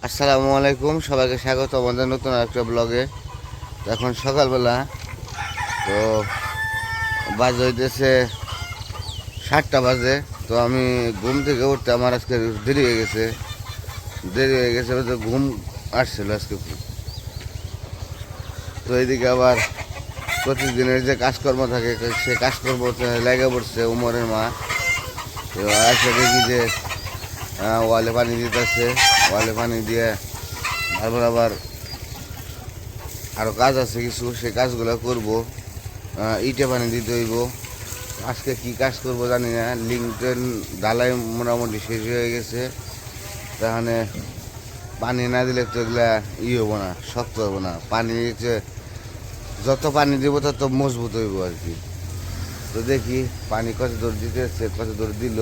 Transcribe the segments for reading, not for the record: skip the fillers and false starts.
আসসালামু আলাইকুম, সবাইকে স্বাগত আমাদের নতুন একটা ব্লগে। তো এখন সকালবেলা, তো বাজে হইতেছে 7টা বাজে। তো আমি ঘুম থেকে উঠতে আমার আজকে দেরি হয়ে গেছে তো ঘুম আসছিল আজকে খুব। তো এইদিকে আবার প্রতিদিনের যে কাজকর্ম থাকে সে কাজকর্ম লেগে পড়ছে উমরের মা। তো আসে দেখি যে ওয়ালে পানি দিতেছে, ওয়ালে পানি দিয়ে তারপর আবার আরও কাজ আছে কিছু, সেই কাজগুলো করব। ইটে পানি দিতে হইব। আজকে কি কাজ করব জানি না। লিঙ্কটেন ঢালাই মোটামুটি শেষ হয়ে গেছে। তাহলে পানি না দিলে তো এগুলা হবো না, শক্ত হবো না। পানি যত পানি দিব তত মজবুত হইব আর কি। তো দেখি পানি কত দূর দিতেছে, কত দূর দিল।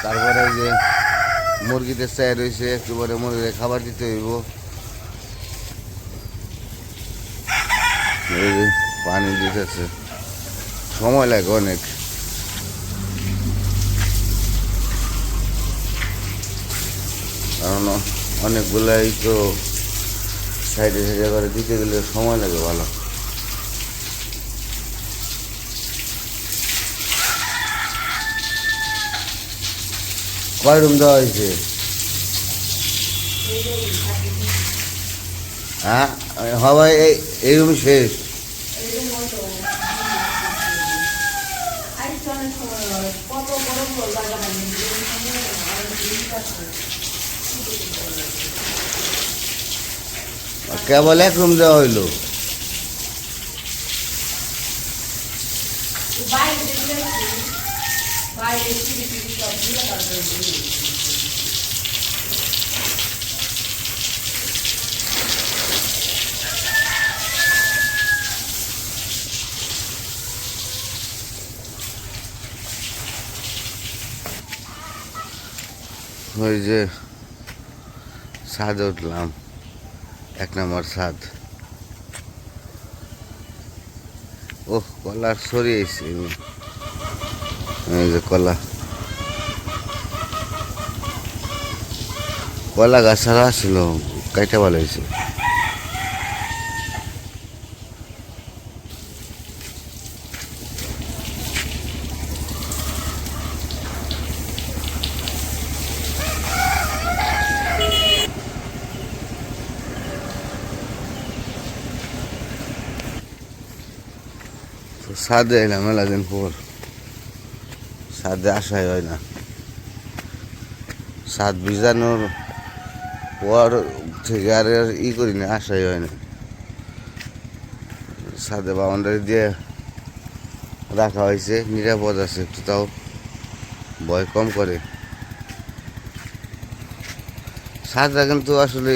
তারপরে যে মুরগিদের চাই রয়েছে, একটু পরে মুরগিদের খাবার দিতে হইব। এই যে পানি দিতেছে, সময় লাগে অনেক। কারণ অনেকগুলাই তো সাইডে সাইডে করে দিতে গেলে সময় লাগে ভালো। কয় রুম দেওয়া হয়েছে? হ্যাঁ, হবাই এই রুম শেষ। কেবল এক রুম দেওয়া হইলো। ওই যে ছাদে উঠলাম, 1 নম্বর ছাদ। ওহ, কলার সরিয়েছে। এই যে কলা গাছ আর আসছিল, কাইটা ভালো হয়েছে। তো ছাদে এলাম মেলা দিন পর, ছাদে আসাই হয় না। ছাদ ভিজানোর পর থেকে আর করি না, আসাই হয় না। ছাদে বাউন্ডারি দিয়ে রাখা হয়েছে, নিরাপদ আছে একটু, তাও ভয় কম করে। ছাদটা কিন্তু আসলে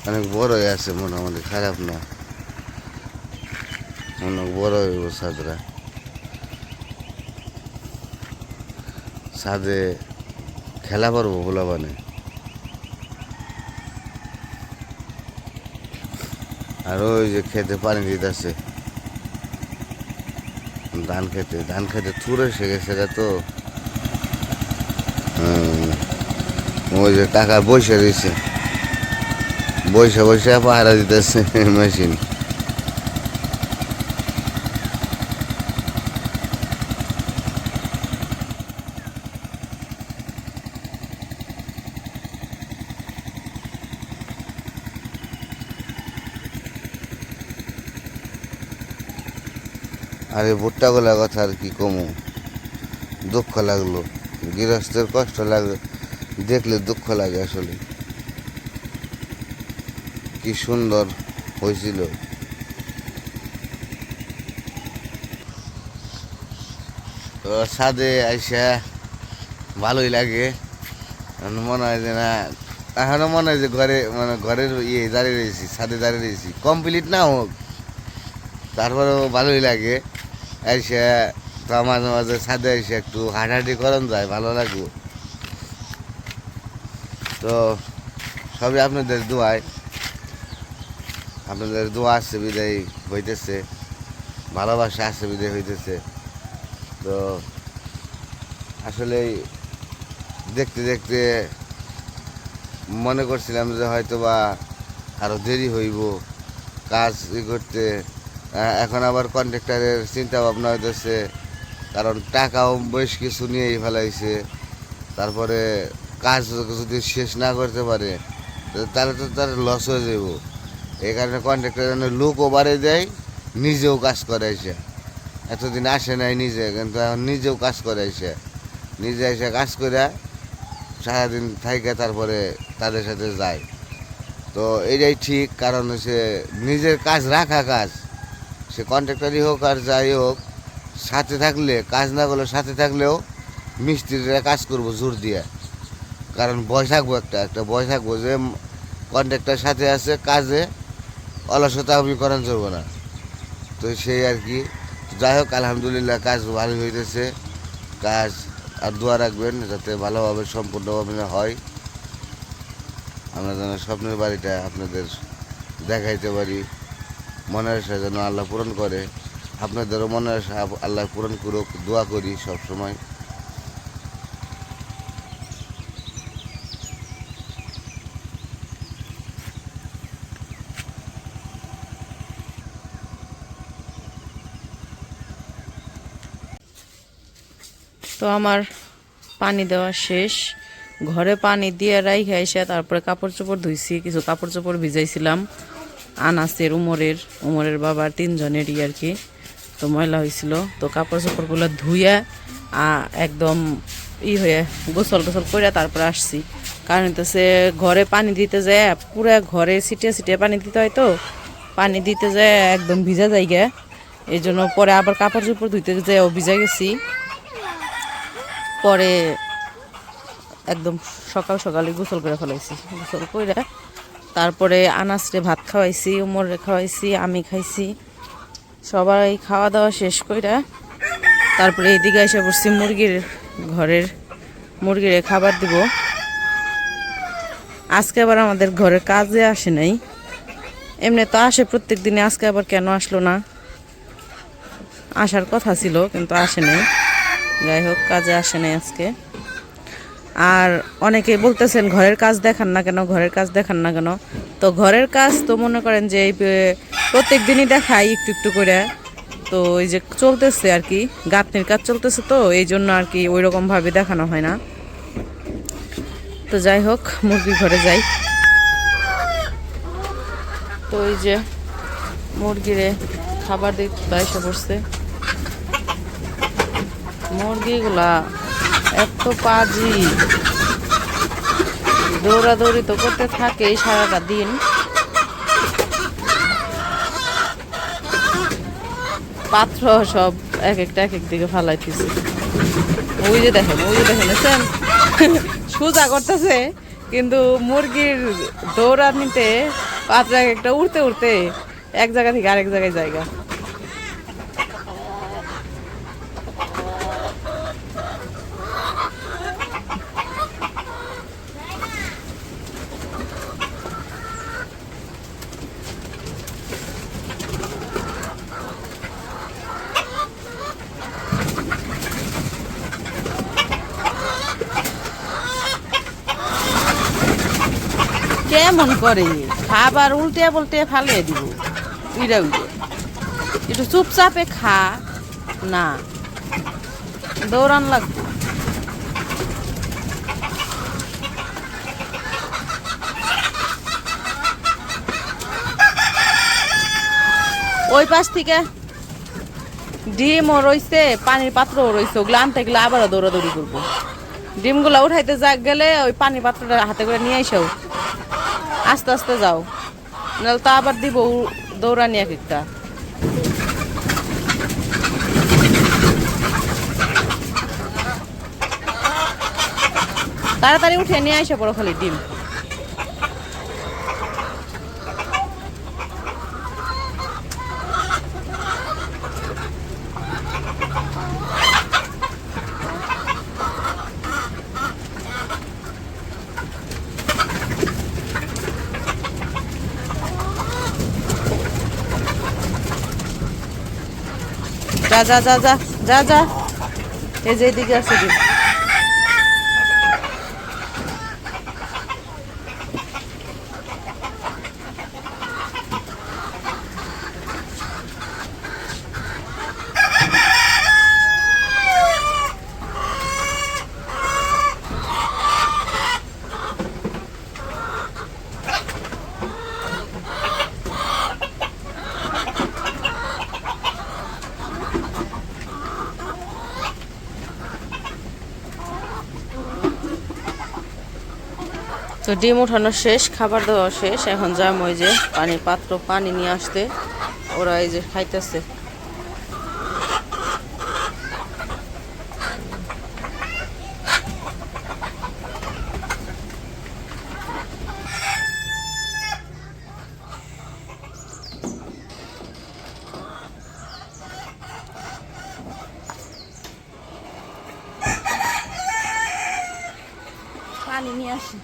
অনেক বড় হয়ে আছে, মোটামুটি খারাপ না, অনেক বড় হইব ছাদরা। ছাদে খেলা পারবো বলা মানে। আর ওই যে খেতে পানি দিতেছে, ধান খেতে থুরে এসে গেছে তো। ওই যে টাকা বসে রয়েছে, বসে বসে পাহারা দিতেছে মেশিন। আর এই ভুট্টাগুলা কথা আর কি কমু, দুঃখ লাগলো। গৃহস্থের কষ্ট লাগে দেখলে, দুঃখ লাগে আসলে। কি সুন্দর হয়েছিল। তো ছাদে আইসা ভালোই লাগে। মনে হয় যে না, এখনো মনে হয় যে ঘরের দাঁড়িয়ে রয়েছি, ছাদে দাঁড়িয়ে রয়েছি। কমপ্লিট না হোক, তারপরেও ভালোই লাগে। আইসা তো মাঝে মাঝে ছাদে এসে একটু হাঁটাহাঁটি করন যায়, ভালো লাগবে। তো সবই আপনাদের দোয়ায়, আপনাদের দোয়া আছে বিদায় হইতেছে, ভালোবাসা আছে বিদায় হইতেছে। তো আসলে দেখতে দেখতে মনে করছিলাম যে হয়তো বা আরও দেরি হইব কাজ করতে। এখন আবার কন্ট্রাক্টরের চিন্তা ভাবনা হইতেছে, কারণ টাকাও বেশ কিছু নিয়েই ফেলাইছে। তারপরে কাজ যদি শেষ না করতে পারে তাহলে তো তার লস হয়ে যাব। এই কারণে কন্ট্রাক্টর লোকও বাড়িয়ে দেয়, নিজেও কাজ করাইছে। এতদিন আসে নাই নিজে, কিন্তু এখন নিজেও কাজ করাইছে। নিজে এসে কাজ করে সারাদিন থাইকে তারপরে তাদের সাথে যায়। তো এটাই ঠিক, কারণ হচ্ছে নিজের কাজ রাখা কাজ, সে কন্ট্রাক্টরই হোক আর যাই হোক, সাথে থাকলে কাজ না করলে সাথে থাকলেও মিস্ত্রিরা কাজ করবো জোর দিয়ে। কারণ ভয় থাকবো, একটা ভয় থাকবো যে কন্ট্রাক্টর সাথে আছে, কাজে অলসতা আমি করান চলবো না। তো সেই আর কি। যাই হোক, আলহামদুলিল্লাহ কাজ ভালো হইতেছে। কাজ আর দোয়া রাখবেন যাতে ভালোভাবে সম্পূর্ণভাবে হয়, আমরা যেন স্বপ্নের বাড়িটা আপনাদের দেখাইতে পারি। মনের আশা যেন আল্লাহ পূরণ করে, আপনাদেরও মনের আশা আল্লাহ পূরণ করুক, দোয়া করি সব সময়। তো আমার পানি দেওয়া শেষ, ঘরে পানি দিয়ে রাইখা এসে তারপরে কাপড় চোপড় ধুইছি। কিছু কাপড় চোপড় ভিজাইছিলাম আনাসের, উমরের বাবার 3 জনেরই আর কি। তো ময়লা হয়েছিল, তো কাপড় চোপড়গুলো ধুইয়া একদম হয়ে গোসল টোসল করে তারপরে আসছি। কারণ হইতেছে ঘরে পানি দিতে যায়, পুরা ঘরে ছিটিয়ে ছিটিয়ে পানি দিতে হয়, তো পানি দিতে যায় একদম ভিজা জায়গা। এই জন্য পরে আবার কাপড় চোপড় ধুইতে যায় ভিজা গেছি। পরে একদম সকাল সকালে গোসল করে ফেলাইছি। গোসল করে তারপরে আনাসরে ভাত খাওয়াইছি, উমরে খাওয়াইছি, আমি খাইছি। সবাই খাওয়া দাওয়া শেষ করে তারপরে এইদিকে এসে পড়ছি ঘরের মুরগির খাবার দিব। আজকে আবার আমাদের ঘরের কাজে আসে নাই, এমনি তো আসে প্রত্যেক দিনে। আজকে আবার কেন আসলো না, আসার কথা ছিল কিন্তু আসে নাই। যাই হোক, কাজে আসে নাই আজকে। আর অনেকে বলতেছেন ঘরের কাজ দেখান না কেন, ঘরের কাজ দেখান না কেন। তো ঘরের কাজ তো মনে করেন যে প্রত্যেক দিনই দেখাই একটু একটু করে। তো এই যে চলতেছে আর কি, গাঁথনির কাজ চলতেছে, তো এই জন্য আর কি ওই রকমভাবে দেখানো হয় না। তো যাই হোক, মুরগির ঘরে যাই। তো এই যে মুরগিরে খাবার দিতে এসে পড়ছে। মুরগিগুলা এত পাজি, দৌড়াদৌড়ি তো করতে থাকে সারাটা দিন। পাত্র সব এক এক দিকে ফালাইতেছে। ওই যে দেখেন সোজা করতেছে, কিন্তু মুরগির দৌড়ানিতে পাত্র এক একটা উড়তে উড়তে এক জায়গা থেকে আরেক জায়গায় জায়গা। কেমন করে খাবার উল্টে বলতে ফালিয়ে দিব, উইরা একটু চুপচাপে খা না, দৌড়ান লাগবে। ওই পাশ থেকে ডিমও রয়েছে, পানির পাত্রও রয়েছে, ওগুলো আনতে গেলে আবারও দৌড়াদৌড়ি করবো। ডিমগুলো উঠাইতে গেলে ওই পানির পাত্রটা হাতে করে নিয়ে এসেও আস্তে আস্তে যাও, নাহলে তো আবার দিব দৌড়ানি এক একটা। তাড়াতাড়ি উঠে নিয়ে আসে পড়ো খালি ডিম। যা যা যা যা যা যা, এই যে এদিকে আছে ডিম। তো ডিম উঠানো শেষ, খাবার দেওয়া শেষ, এখন যাম ওই যে পানির পাত্র পানি নিয়ে আসতে, ওরা এই যে খাইতেছে। পানি নিয়ে আসি।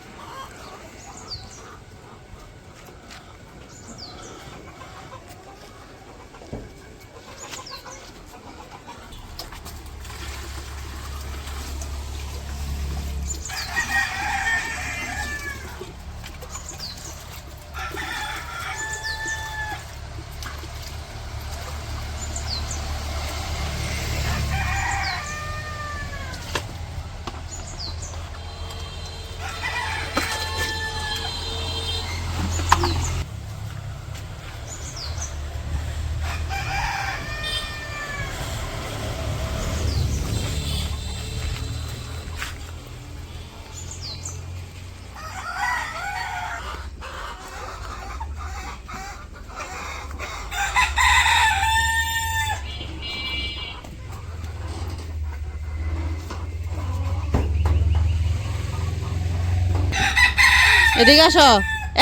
এদিকে আসো,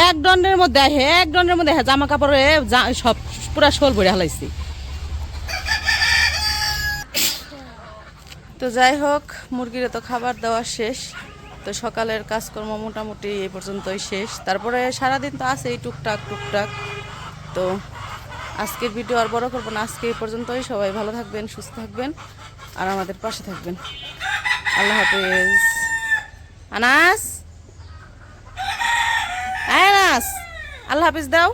এক দণ্ডের মধ্যে জামা কাপড়ে সব পুরা শোল ভরে হালাইছি। তো যাই হোক, মুরগির তো খাবার দেওয়া শেষ। তো সকালের কাজকর্ম মোটামুটি এই পর্যন্তই শেষ। তারপরে সারাদিন তো আছেই টুকটাক টুকটাক। তো আজকের ভিডিও আর বড় করবো না, আজকে এই পর্যন্তই। সবাই ভালো থাকবেন, সুস্থ থাকবেন, আর আমাদের পাশে থাকবেন। আল্লাহ হাফেজ। আনাস, আনাস, আল্লাহ হাফেজ দাও।